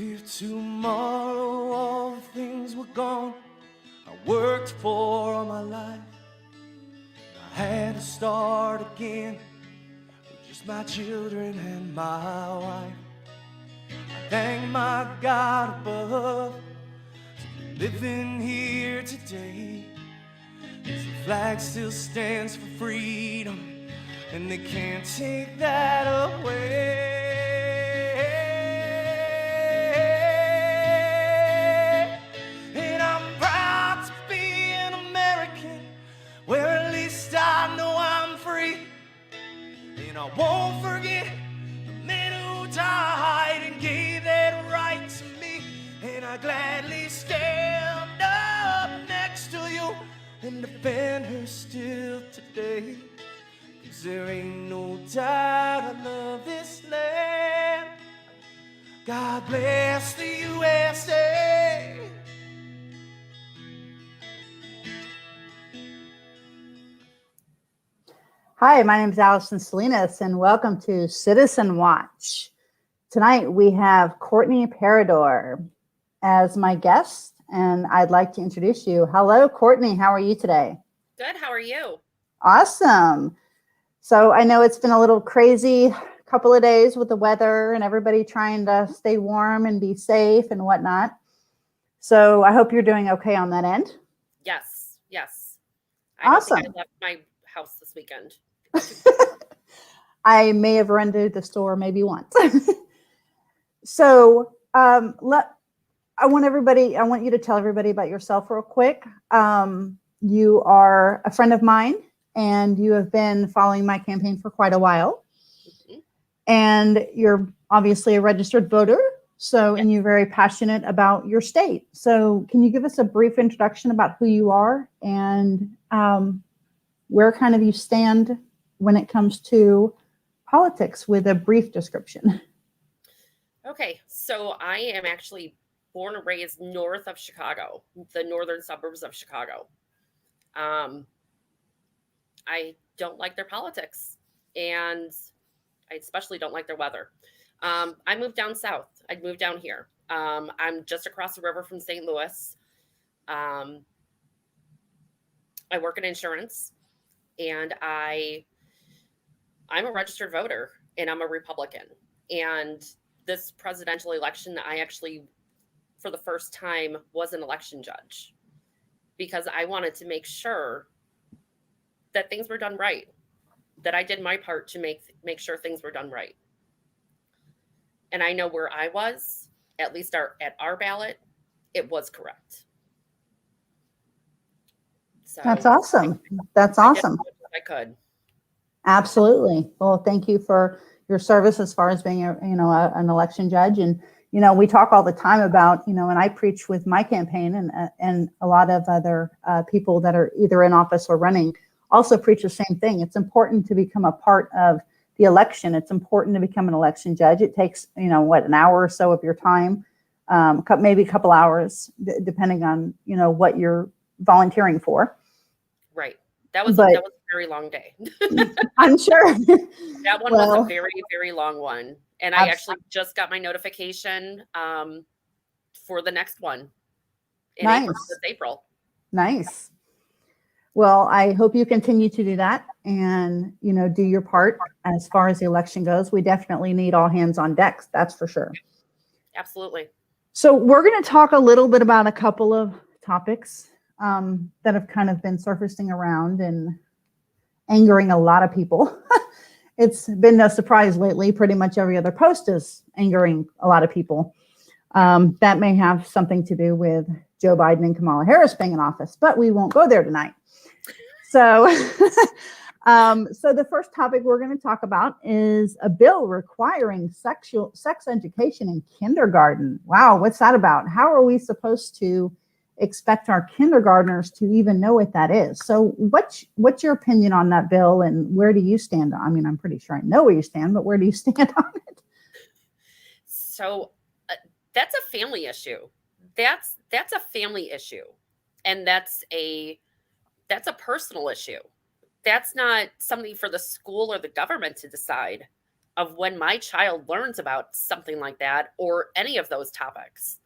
If tomorrow all the things were gone I worked for all my life, I had to start again with just my children and my wife. I thank my God above to be living here today, 'cause the flag still stands for freedom and they can't take that away. And I'm proud to be an American, where at least I know I'm free. And I won't forget the men who died and gave that right to me. And I gladly stand up next to you and defend her still today. 'Cause there ain't no doubt I love this land. God bless the USA. Hi, my name is Allison Salinas, and welcome to Citizen Watch. Tonight we have Courtney Peridore as my guest, and I'd like to introduce you. Hello, Courtney. How are you today? Good. How are you? Awesome. So I know it's been a little crazy couple of days with the weather and everybody trying to stay warm and be safe and whatnot. So I hope you're doing okay on that end. Yes. Awesome. Don't think I left my house this weekend. I may have run to the store maybe once. So I want you to tell everybody about yourself real quick. You are a friend of mine, and you have been following my campaign for quite a while. Mm-hmm. And you're obviously a registered voter. So, and you're very passionate about your state. So can you give us a brief introduction about who you are and where kind of you stand when it comes to politics with a brief description? Okay, so I am actually born and raised north of Chicago, the northern suburbs of Chicago. I don't like their politics, and I especially don't like their weather. I moved down south. I moved down here. I'm just across the river from St. Louis. I work in insurance, and I'm a registered voter, and I'm a Republican. And this presidential election, I actually, for the first time, was an election judge because I wanted to make sure that things were done right, that I did my part to make sure things were done right. And I know where I was, at least at our ballot, it was correct. So that's awesome. That's awesome. I could. Absolutely. Well, thank you for your service as far as being an election judge. And we talk all the time about and I preach with my campaign, and a lot of other people that are either in office or running also preach the same thing. It's important to become a part of the election. It's important to become an election judge. It takes an hour or so of your time, maybe a couple hours, depending on what you're volunteering for. Right. That was a very long day. I'm sure. That one was a very, very long one. And I actually just got my notification for the next one in April. Nice. Well, I hope you continue to do that and, do your part as far as the election goes. We definitely need all hands on deck. That's for sure. Absolutely. So we're going to talk a little bit about a couple of topics that have kind of been surfacing around and angering a lot of people. It's been no surprise lately. Pretty much every other post is angering a lot of people. That may have something to do with Joe Biden and Kamala Harris being in office, but we won't go there tonight. So, so the first topic we're going to talk about is a bill requiring sex education in kindergarten. Wow, what's that about? How are we supposed to expect our kindergartners to even know what that is? So what's your opinion on that bill, and where do you stand? I mean, I'm pretty sure I know where you stand, but where do you stand on it? So that's a family issue. That's a family issue, and that's a personal issue. That's not something for the school or the government to decide. of when my child learns about something like that or any of those topics.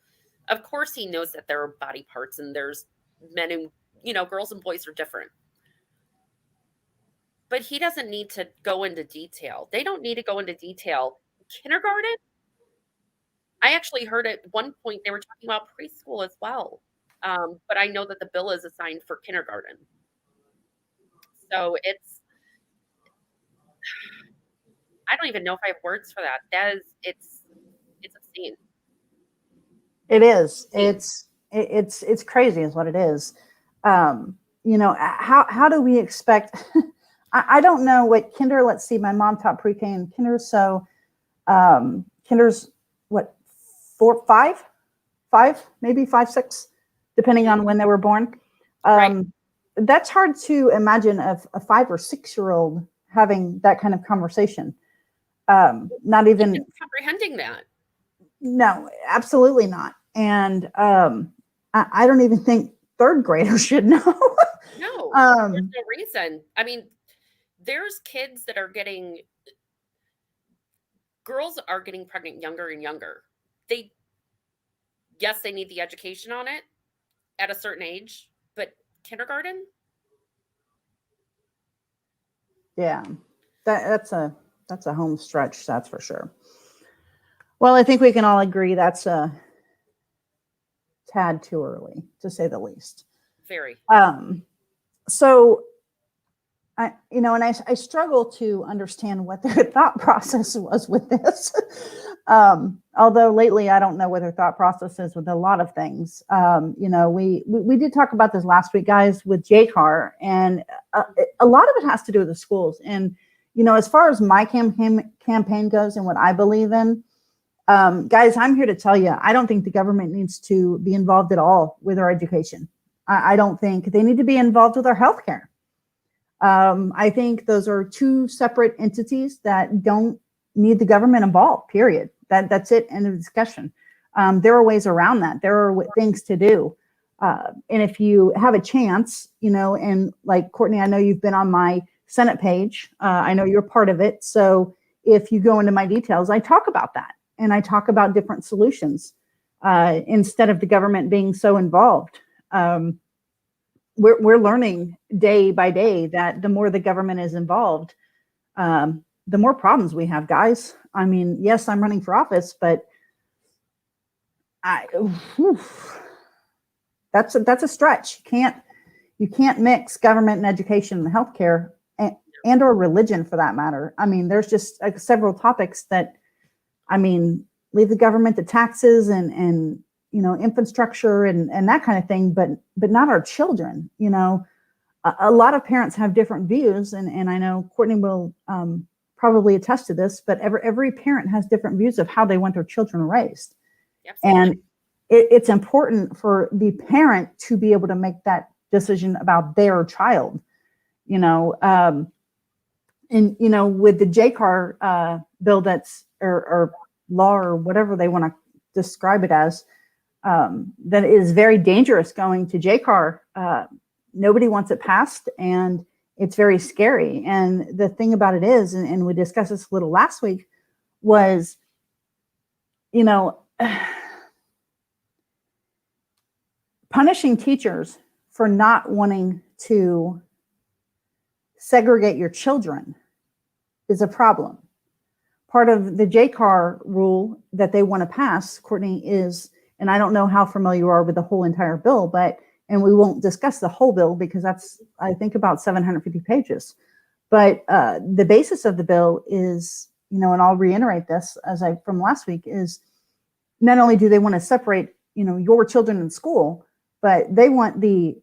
Of course, he knows that there are body parts and there's men and, girls and boys are different. But he doesn't need to go into detail. They don't need to go into detail. Kindergarten? I actually heard at one point they were talking about preschool as well. But I know that the bill is assigned for kindergarten. So I don't even know if I have words for that. It's obscene. It is. It's crazy is what it is. How do we expect I don't know what kinder, let's see, my mom taught pre-K and kinder, so kinder's what, 4, 5, maybe 5, 6, depending on when they were born. Right. That's hard to imagine a 5 or 6-year-old having that kind of conversation. Not even comprehending that. No, absolutely not. And I don't even think third graders should know. No, there's no reason. I mean, there's kids that girls are getting pregnant younger and younger. Yes, they need the education on it at a certain age, but kindergarten? Yeah, that's a home stretch, that's for sure. Well, I think we can all agree that's a tad too early, to say the least. Very. So I struggle to understand what their thought process was with this. Although lately I don't know what their thought process is with a lot of things. We did talk about this last week, guys, with JCAR, and a lot of it has to do with the schools. And as far as my campaign goes and what I believe in, guys, I'm here to tell you, I don't think the government needs to be involved at all with our education. I don't think they need to be involved with our healthcare. I think those are two separate entities that don't need the government involved, period. That's it, end of discussion. There are ways around that. There are things to do. And if you have a chance, and like Courtney, I know you've been on my Senate page. I know you're part of it. So if you go into my details, I talk about that. And I talk about different solutions instead of the government being so involved. We're learning day by day that the more the government is involved, the more problems we have, guys. I mean, yes, I'm running for office, but that's a stretch. You can't mix government and education and healthcare and or religion, for that matter. I mean, there's just several topics that, leave the government to taxes and infrastructure and that kind of thing, but not our children. A lot of parents have different views, and I know Courtney will probably attest to this, but every parent has different views of how they want their children raised. Absolutely. And it's important for the parent to be able to make that decision about their child. And with the JCAR bill that's or law or whatever they want to describe it as, that is very dangerous going to JCAR. Nobody wants it passed, and it's very scary. And the thing about it is, and we discussed this a little last week, was, punishing teachers for not wanting to segregate your children is a problem. Part of the JCAR rule that they want to pass, Courtney, is, and I don't know how familiar you are with the whole entire bill, and we won't discuss the whole bill because that's, I think, about 750 pages. But the basis of the bill is, and I'll reiterate this from last week, is not only do they want to separate, your children in school, but they want the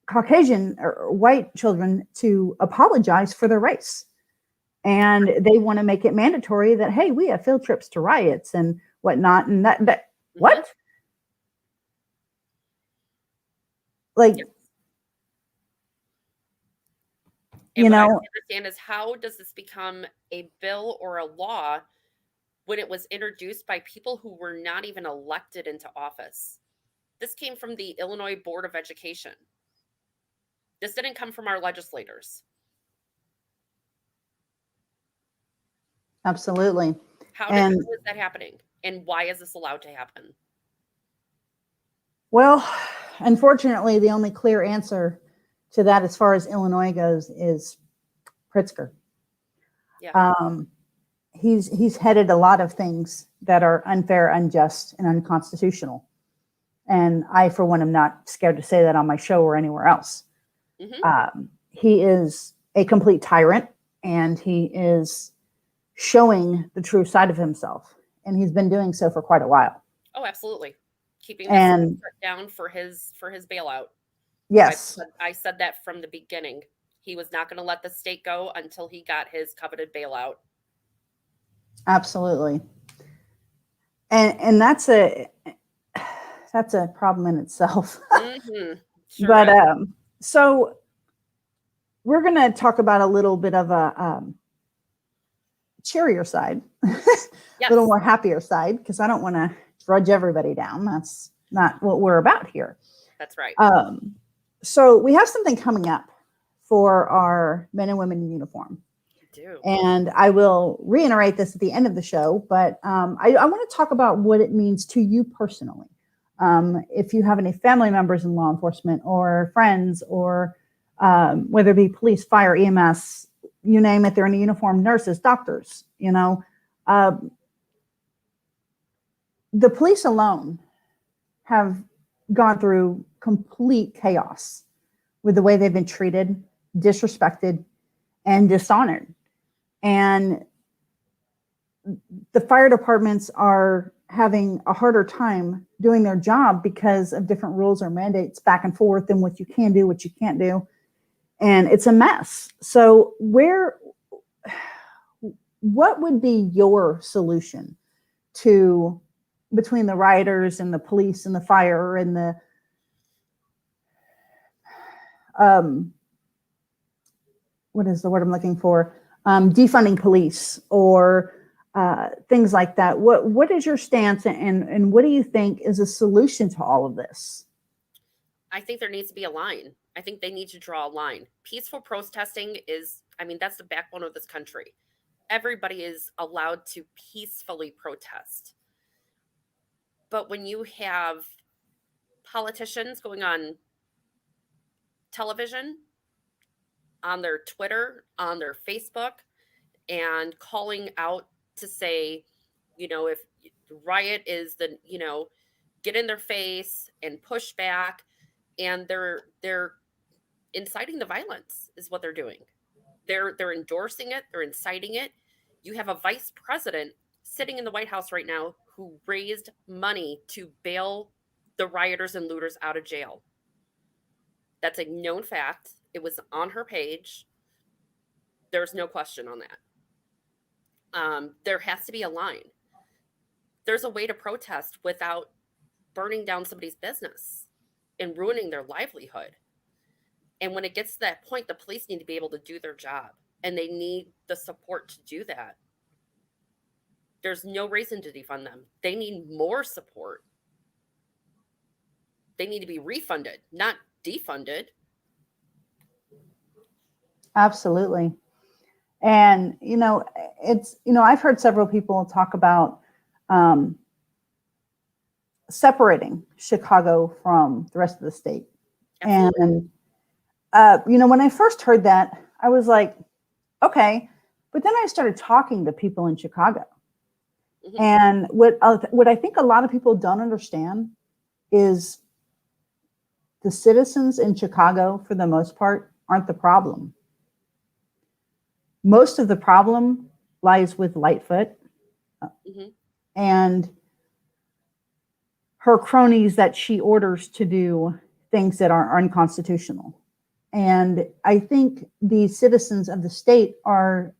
Caucasian or white children to apologize for their race. And they want to make it mandatory that, hey, we have field trips to riots and whatnot. And that what? Like, and what I don't understand is, how does this become a bill or a law when it was introduced by people who were not even elected into office? This came from the Illinois Board of Education. This didn't come from our legislators. Absolutely. How And is that happening? And why is this allowed to happen? well, unfortunately, the only clear answer to that, as far as Illinois goes, is Pritzker. Yeah. He's headed a lot of things that are unfair, unjust, and unconstitutional. And I, for one, am not scared to say that on my show or anywhere else. He is a complete tyrant, and he is showing the true side of himself. And he's been doing so for quite a while. Oh, absolutely. Keeping And this down for his bailout. yes, I said that from the beginning. He was not going to let the state go until he got his coveted bailout. absolutely. And that's a problem in itself. Mm-hmm. Sure But is. so we're going to talk about a little bit of a cheerier side, Yes. a little more happier side, because I don't want to drudge everybody down. That's not what we're about here. That's right. So we have something coming up for our men and women in uniform. Do. And I will reiterate this at the end of the show, but I want to talk about what it means to you personally. If you have any family members in law enforcement or friends, or whether it be police, fire, EMS, you name it, they're in a uniform, nurses, doctors, the police alone have gone through complete chaos with the way they've been treated, disrespected, and dishonored. And the fire departments are having a harder time doing their job because of different rules or mandates back and forth, and what you can do, what you can't do. And it's a mess. So what would be your solution to, between the rioters and the police and the fire and the what is the word I'm looking for? Defunding police, or things like that. What is your stance, and what do you think is a solution to all of this? I think there needs to be a line. I think they need to draw a line. Peaceful protesting is, that's the backbone of this country. Everybody is allowed to peacefully protest. But when you have politicians going on television, on their Twitter, on their Facebook, and calling out to say, if riot is the, get in their face and push back, and they're inciting the violence is what they're doing. They're endorsing it, they're inciting it. You have a vice president sitting in the White House right now who raised money to bail the rioters and looters out of jail. That's a known fact. It was on her page. There's no question on that. There has to be a line. There's a way to protest without burning down somebody's business and ruining their livelihood. And when it gets to that point, the police need to be able to do their job, and they need the support to do that. There's no reason to defund them. They need more support. They need to be refunded, not defunded. Absolutely. And, I've heard several people talk about separating Chicago from the rest of the state. Absolutely. And, when I first heard that, I was like, okay. But then I started talking to people in Chicago. Mm-hmm. And what I think a lot of people don't understand is the citizens in Chicago, for the most part, aren't the problem. Most of the problem lies with Lightfoot, mm-hmm. and her cronies that she orders to do things that are unconstitutional. And I think the citizens of the state are,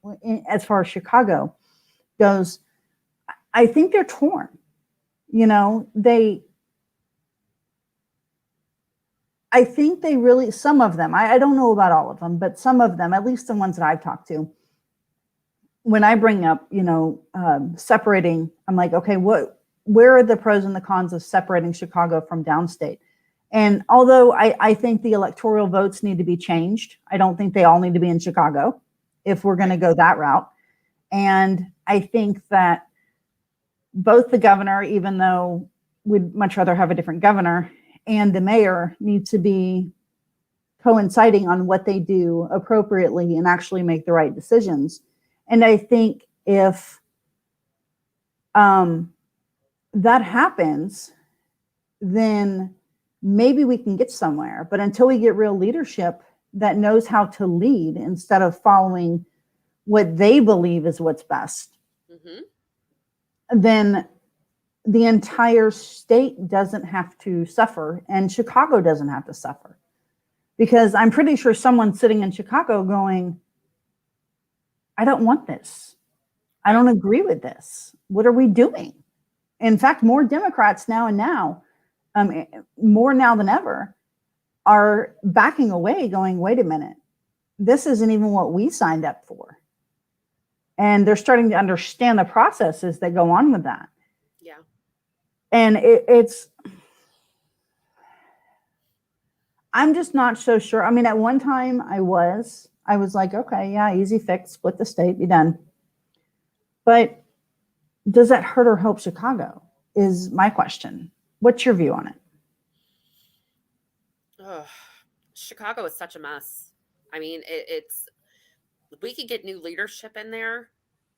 as far as Chicago goes, I think they're torn. I think they really, some of them, I don't know about all of them, but some of them, at least the ones that I've talked to, when I bring up, separating, I'm like, okay, where are the pros and the cons of separating Chicago from downstate? And although I think the electoral votes need to be changed, I don't think they all need to be in Chicago if we're going to go that route. And I think that both the governor, even though we'd much rather have a different governor, and the mayor need to be coinciding on what they do appropriately and actually make the right decisions. And I think if that happens, then maybe we can get somewhere. But until we get real leadership that knows how to lead instead of following what they believe is what's best, then the entire state doesn't have to suffer, and Chicago doesn't have to suffer. Because I'm pretty sure someone's sitting in Chicago going, I don't want this. I don't agree with this. What are we doing? In fact, more Democrats more now than ever, are backing away going, wait a minute, this isn't even what we signed up for. And they're starting to understand the processes that go on with that. Yeah. And I'm just not so sure. I mean, at one time I was like, okay, yeah, easy fix, split the state, be done. But does that hurt or help Chicago is my question. What's your view on it? Ugh. Chicago is such a mess. I mean, we could get new leadership in there,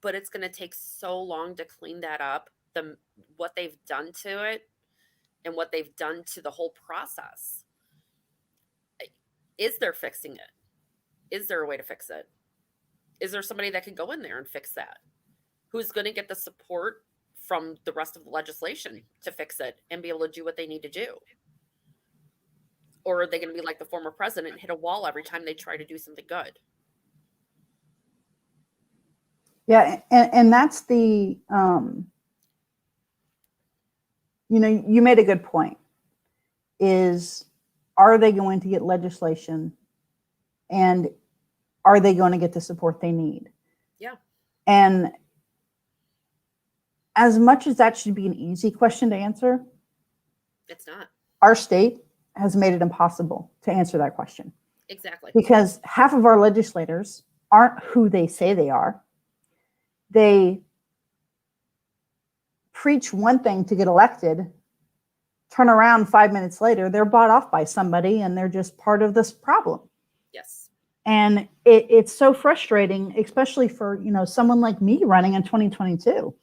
but it's going to take so long to clean that up. What they've done to it and what they've done to the whole process. Is there fixing it? Is there a way to fix it? Is there somebody that can go in there and fix that? Who's going to get the support from the rest of the legislation to fix it and be able to do what they need to do? Or are they going to be like the former president and hit a wall every time they try to do something good? Yeah, and that's the, you made a good point, is are they going to get legislation and are they going to get the support they need? Yeah. And as much as that should be an easy question to answer, it's not. Our state has made it impossible to answer that question. Exactly. Because half of our legislators aren't who they say they are. They preach one thing to get elected, turn around 5 minutes later, they're bought off by somebody and they're just part of this problem. Yes. And it's so frustrating, especially for, someone like me running in 2022.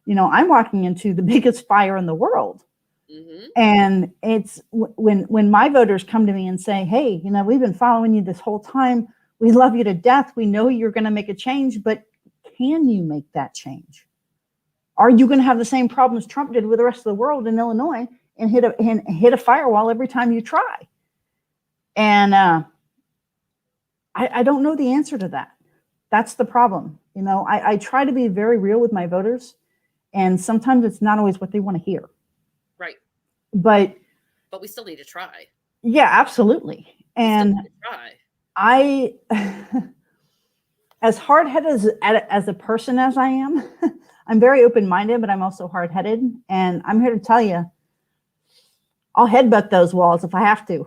I'm walking into the biggest fire in the world. Mm-hmm. And it's when my voters come to me and say, hey, we've been following you this whole time. We love you to death. We know you're going to make a change, but can you make that change? Are you going to have the same problems Trump did with the rest of the world in Illinois and hit a firewall every time you try? And I don't know the answer to that. That's the problem. I try to be very real with my voters, and sometimes it's not always what they want to hear. Right. But we still need to try. Yeah, absolutely. And I, as hard-headed as a person as I am, I'm very open-minded, but I'm also hard-headed. And I'm here to tell you, I'll headbutt those walls if I have to,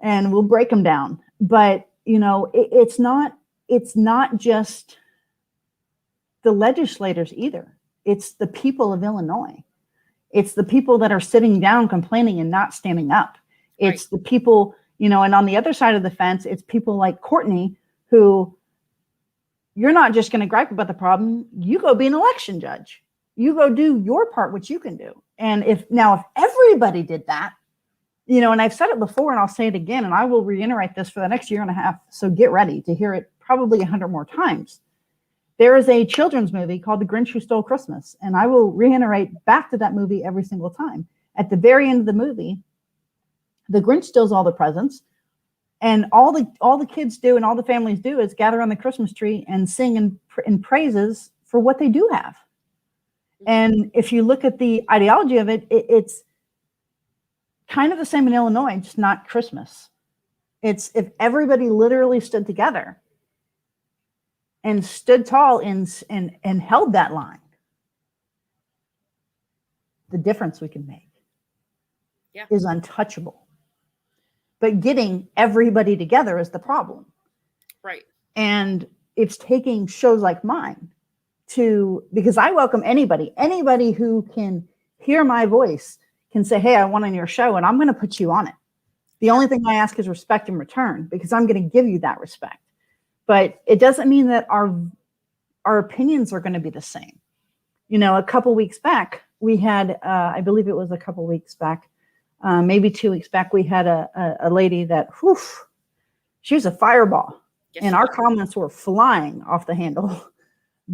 and we'll break them down. But, it's not just the legislators either. It's the people of Illinois. It's the people that are sitting down complaining and not standing up. It's right. The people, and on the other side of the fence, it's people like Courtney, who you're not just going to gripe about the problem. You go be an election judge. You go do your part, which you can do. And if everybody did that, and I've said it before and I'll say it again, and I will reiterate this for the next year and a half. So get ready to hear it probably 100 more times. There is a children's movie called The Grinch Who Stole Christmas, and I will reiterate back to that movie every single time. At the very end of the movie, the Grinch steals all the presents, and all the kids do and all the families do is gather on the Christmas tree and sing in praises for what they do have. And if you look at the ideology of it, it's kind of the same in Illinois, just not Christmas. It's if everybody literally stood together and stood tall and held that line, the difference we can make is untouchable. But getting everybody together is the problem. Right. And it's taking shows like mine because I welcome anybody who can hear my voice can say, hey, I want on your show, and I'm going to put you on it. The only thing I ask is respect in return, because I'm going to give you that respect. But it doesn't mean that our opinions are going to be the same. You know, a couple weeks back, we had, I believe it was a couple weeks back, maybe 2 weeks back, we had a lady that, she was a fireball. Yes, and our comments were flying off the handle.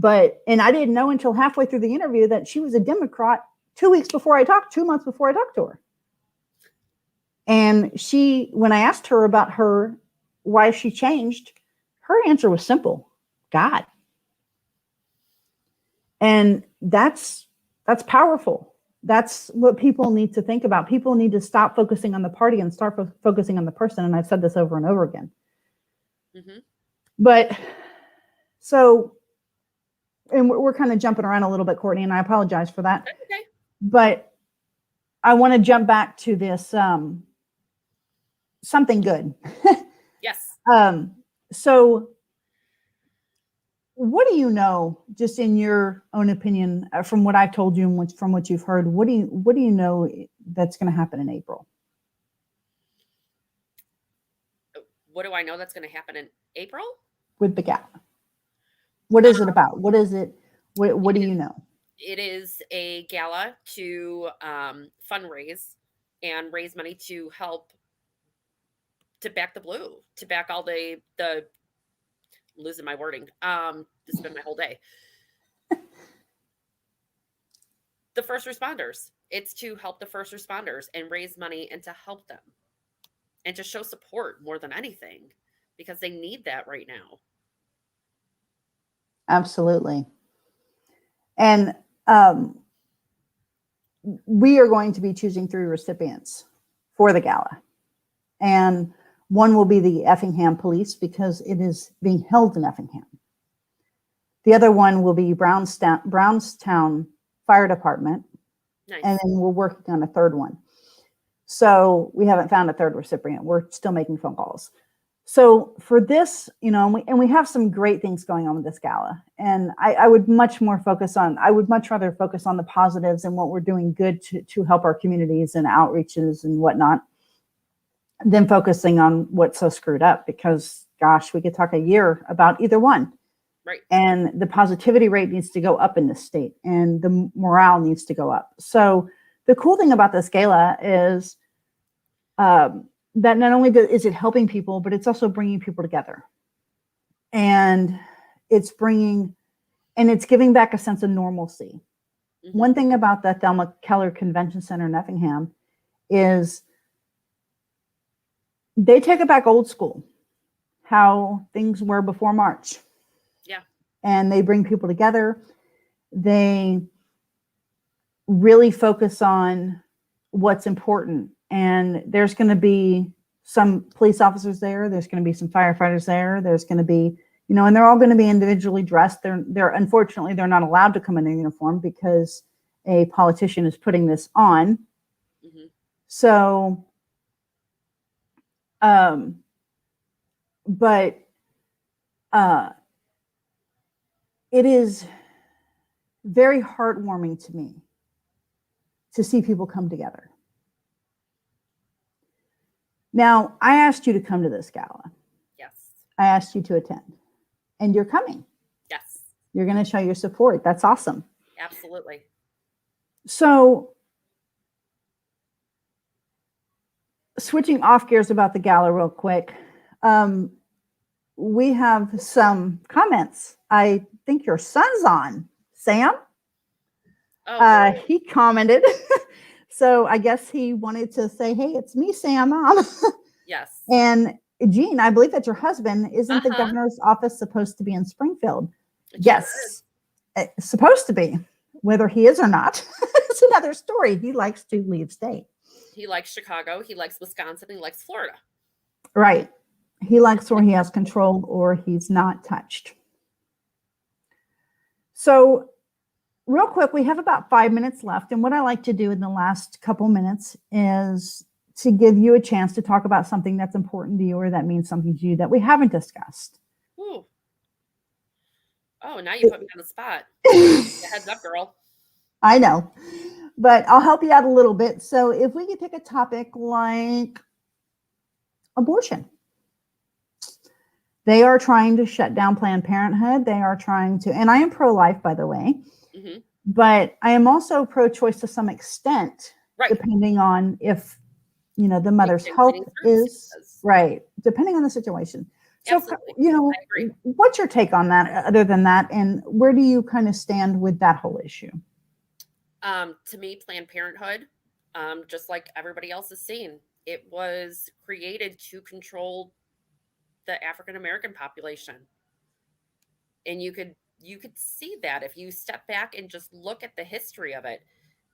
And I didn't know until halfway through the interview that she was a Democrat 2 months before I talked to her. And when I asked her about why she changed, her answer was simple: God. And that's powerful. That's what people need to think about. People need to stop focusing on the party and start focusing on the person. And I've said this over and over again. Mm-hmm. But so, and we're kind of jumping around a little bit, Courtney, and I apologize for that. That's okay. But I want to jump back to this something good. Yes. So what do you know, just in your own opinion, from what I've told you and from what you've heard, what do you know that's going to happen in April? What do I know that's going to happen in April? With the gala. What is it about? What is it? What do you know? It is a gala to fundraise and raise money to help to back the blue, to back all the losing my wording. This has been my whole day. The first responders. It's to help the first responders and raise money and to help them and to show support more than anything, because they need that right now. Absolutely. And we are going to be choosing 3 recipients for the gala. And one will be the Effingham Police, because it is being held in Effingham. The other one will be Brownstown Fire Department. Nice. And then we're working on a third one. So we haven't found a third recipient. We're still making phone calls. So for this, you know, and we have some great things going on with this gala. And I would much rather focus on the positives and what we're doing good to help our communities and outreaches and whatnot, than focusing on what's so screwed up, because gosh, we could talk a year about either one. Right. And the positivity rate needs to go up in this state, and the morale needs to go up. So the cool thing about this gala is that not only is it helping people, but it's also bringing people together. And it's giving back a sense of normalcy. Mm-hmm. One thing about the Thelma Keller Convention Center in Effingham is they take it back old school, how things were before March. Yeah. And they bring people together. They really focus on what's important. And there's going to be some police officers there. There's going to be some firefighters there. There's going to be, you know, and they're all going to be individually dressed. Unfortunately, they're not allowed to come in uniform because a politician is putting this on. Mm-hmm. So, but it is very heartwarming to me to see people come together. Now, I asked you to come to this gala. Yes. I asked you to attend, and you're coming. Yes. You're going to show your support. That's awesome. Absolutely. So, switching off gears about the gala real quick, we have some comments. I think your son's on, Sam. Oh, he commented. So I guess he wanted to say, hey, it's me, Sam, Mom. Yes. And Jean, I believe that's your husband. Isn't the governor's office supposed to be in Springfield? Yes, it's supposed to be. Whether he is or not, it's another story. He likes to leave state. He likes Chicago. He likes Wisconsin. He likes Florida. Right. He likes where he has control or he's not touched. So real quick, we have about 5 minutes left. And what I like to do in the last couple minutes is to give you a chance to talk about something that's important to you or that means something to you that we haven't discussed. Ooh. Oh, now you put me on the spot. Yeah, heads up, girl. I know, but I'll help you out a little bit. So if we could pick a topic like abortion, they are trying to shut down Planned Parenthood. They are trying to, and I am pro-life, by the way, Hmm. but I am also pro-choice to some extent, Right. depending on if, you know, the mother's health is right, depending on the situation. So, Absolutely. you know, I agree. what's your take on that other than that? And where do you kind of stand with that whole issue? To me, Planned Parenthood, just like everybody else is saying, it was created to control the African American population. And you could see that if you step back and just look at the history of it.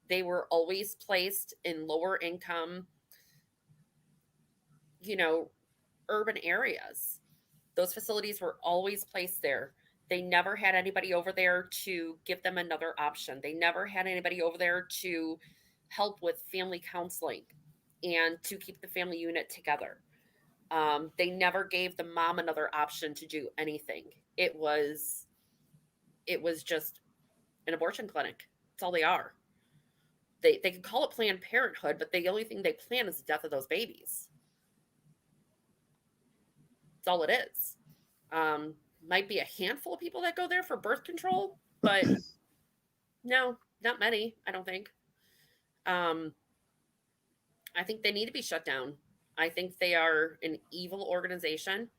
They were always placed in lower income, you know, urban areas. Those facilities were always placed there. They never had anybody over there to give them another option. They never had anybody over there to help with family counseling and to keep the family unit together. They never gave the mom another option to do anything. It was just an abortion clinic. That's all they are. They could call it Planned Parenthood, but the only thing they plan is the death of those babies. That's all it is. Might be a handful of people that go there for birth control, but no, not many, I don't think. Um, I think they need to be shut down. I think they are an evil organization.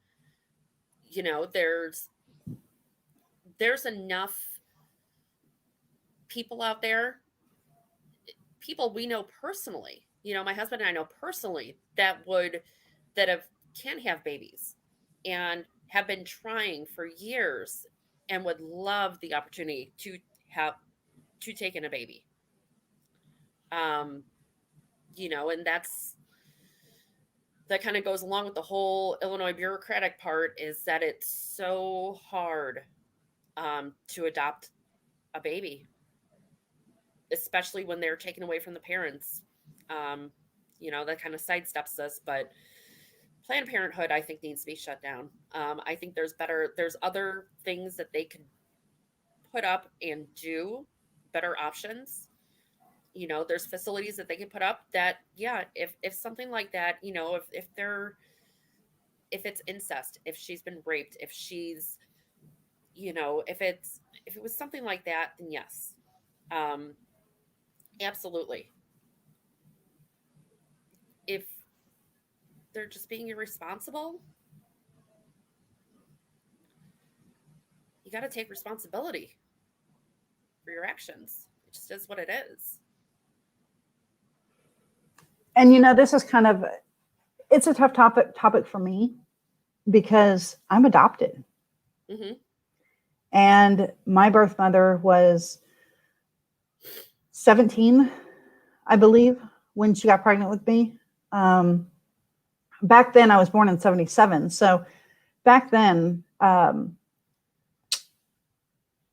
You know, there's enough people out there, people we know personally. You know, my husband and I know personally that have can have babies and have been trying for years and would love the opportunity have to take in a baby. Um, and that kind of goes along with the whole Illinois bureaucratic part is that it's so hard to adopt a baby, especially when they're taken away from the parents. Um, that kind of sidesteps this, but Planned Parenthood, I think, needs to be shut down. I think there's other things that they could put up and do, better options. There's facilities that they can put up that, yeah, if something like that, if it's incest, if she's been raped, if she's, if it was something like that, then yes, um, absolutely. If they're just being irresponsible, you got to take responsibility for your actions. It just is what it is. And you know, this is kind of, it's a tough topic for me because I'm adopted. Mm-hmm. And my birth mother was 17, I believe, when she got pregnant with me. Back then, I was born in 77. So back then,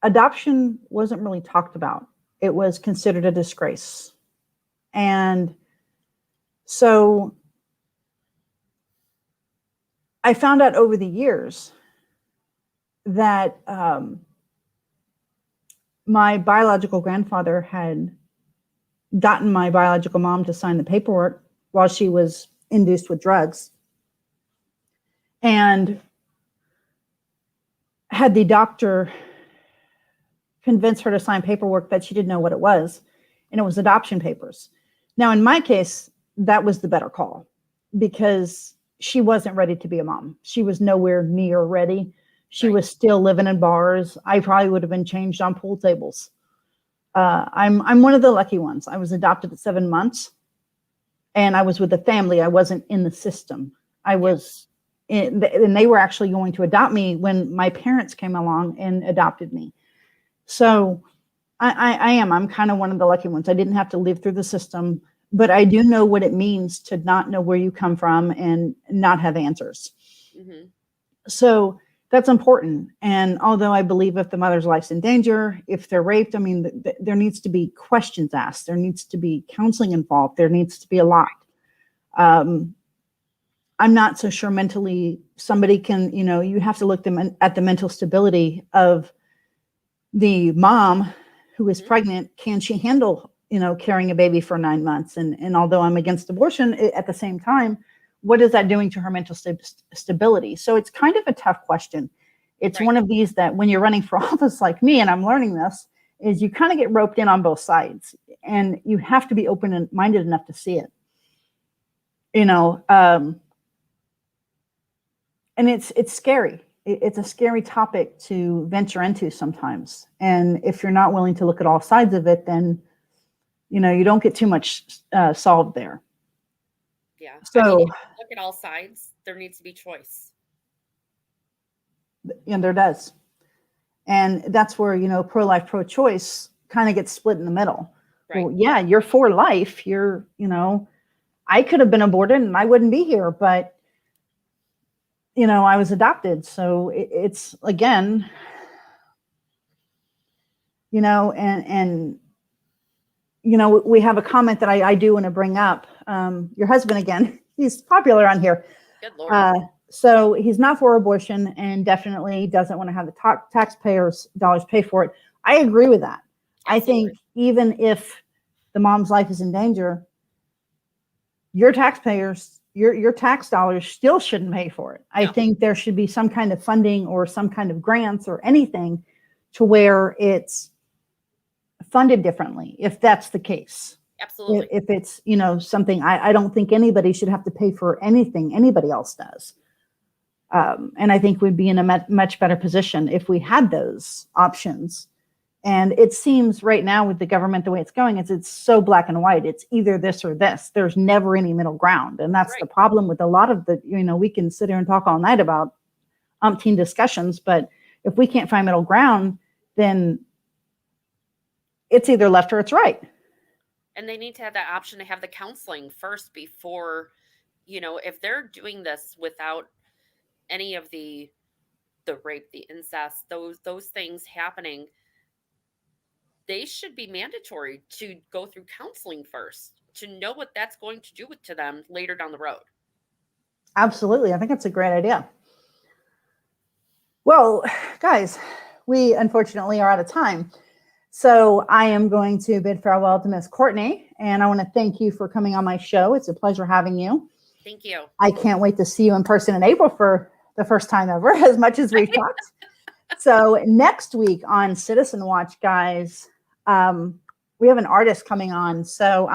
adoption wasn't really talked about. It was considered a disgrace. And so I found out over the years that my biological grandfather had gotten my biological mom to sign the paperwork while she was induced with drugs, and had the doctor convince her to sign paperwork that she didn't know what it was, and it was adoption papers. Now, in my case, that was the better call because she wasn't ready to be a mom. She was nowhere near ready. She was still living in bars. I probably would have been changed on pool tables. I'm one of the lucky ones. I was adopted at 7 months, and I was with a family. I wasn't in the system. I was, and they were actually going to adopt me when my parents came along and adopted me. So I'm kind of one of the lucky ones. I didn't have to live through the system, but I do know what it means to not know where you come from and not have answers. Mm-hmm. So that's important. And although I believe if the mother's life's in danger, if they're raped, I mean, there needs to be questions asked. There needs to be counseling involved. There needs to be a lot. I'm not so sure mentally somebody can, you have to look at the mental stability of the mom who is Mhm. pregnant, can she handle, carrying a baby for 9 months? And although I'm against abortion, at the same time, what is that doing to her mental stability? So it's kind of a tough question. It's Right. one of these that when you're running for office like me, and I'm learning this, is you kind of get roped in on both sides, and you have to be open and minded enough to see it. And it's scary. It's a scary topic to venture into sometimes. And if you're not willing to look at all sides of it, then, you don't get too much solved there. Yeah. I mean, So, if you look at all sides, there needs to be choice. and there does. And that's where, pro-life, pro-choice kind of gets split in the middle. Right. Well, yeah, you're for life. I could have been aborted and I wouldn't be here, but I was adopted. So it's again, and we have a comment that I do want to bring up. Your husband, again, he's popular on here. Good Lord. So he's not for abortion and definitely doesn't want to have the taxpayers' dollars pay for it. I agree with that. Absolutely. I think even if the mom's life is in danger, your taxpayers, your tax dollars still shouldn't pay for it. I think there should be some kind of funding or some kind of grants or anything to where it's funded differently, if that's the case. Absolutely. If it's, something, I don't think anybody should have to pay for anything anybody else does. And I think we'd be in a much better position if we had those options. And it seems right now with the government, the way it's going, it's so black and white. It's either this or this. There's never any middle ground. And that's Right. the problem with a lot of the, we can sit here and talk all night about umpteen discussions, but if we can't find middle ground, then it's either left or it's right. And they need to have that option to have the counseling first before, if they're doing this without any of the rape, the incest, those things happening, they should be mandatory to go through counseling first to know what that's going to do to them later down the road. Absolutely. I think that's a great idea. Well, guys, we unfortunately are out of time. So I am going to bid farewell to Miss Courtney, and I want to thank you for coming on my show. It's a pleasure having you. Thank you. I can't wait to see you in person in April for the first time ever, as much as we've talked. So next week on Citizen Watch, guys, we have an artist coming on. So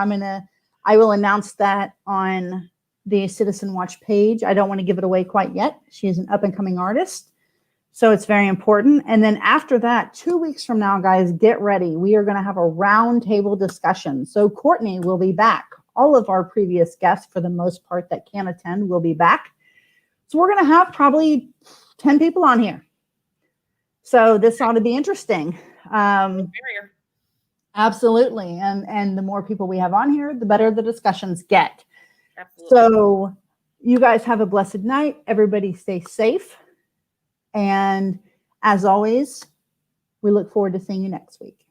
I will announce that on the Citizen Watch page. I don't want to give it away quite yet. She is an up and coming artist. So it's very important. And then after that, 2 weeks from now, guys, get ready. We are going to have a roundtable discussion. So Courtney will be back. All of our previous guests, for the most part, that can attend will be back. So we're going to have probably 10 people on here. So this ought to be interesting. Absolutely. And the more people we have on here, the better the discussions get. Absolutely. So you guys have a blessed night. Everybody stay safe. And as always, we look forward to seeing you next week.